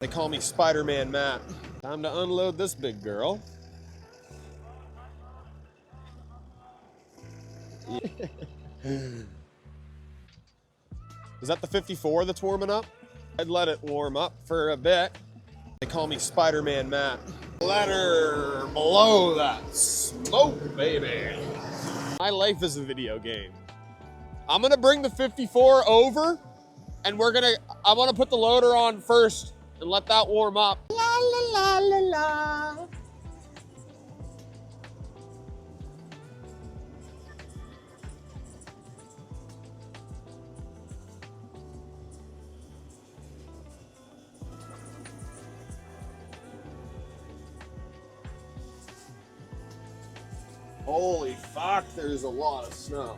They call me Spider-Man Matt. Time to unload this big girl. Is that the 54 that's warming up? I'd let it warm up for a bit. They call me Spider-Man Matt. Let her blow that smoke, baby. My life is a video game. I'm gonna bring the 54 over and I'm gonna put the loader on first and let that warm up. La la la la la. Holy fuck, there's a lot of snow.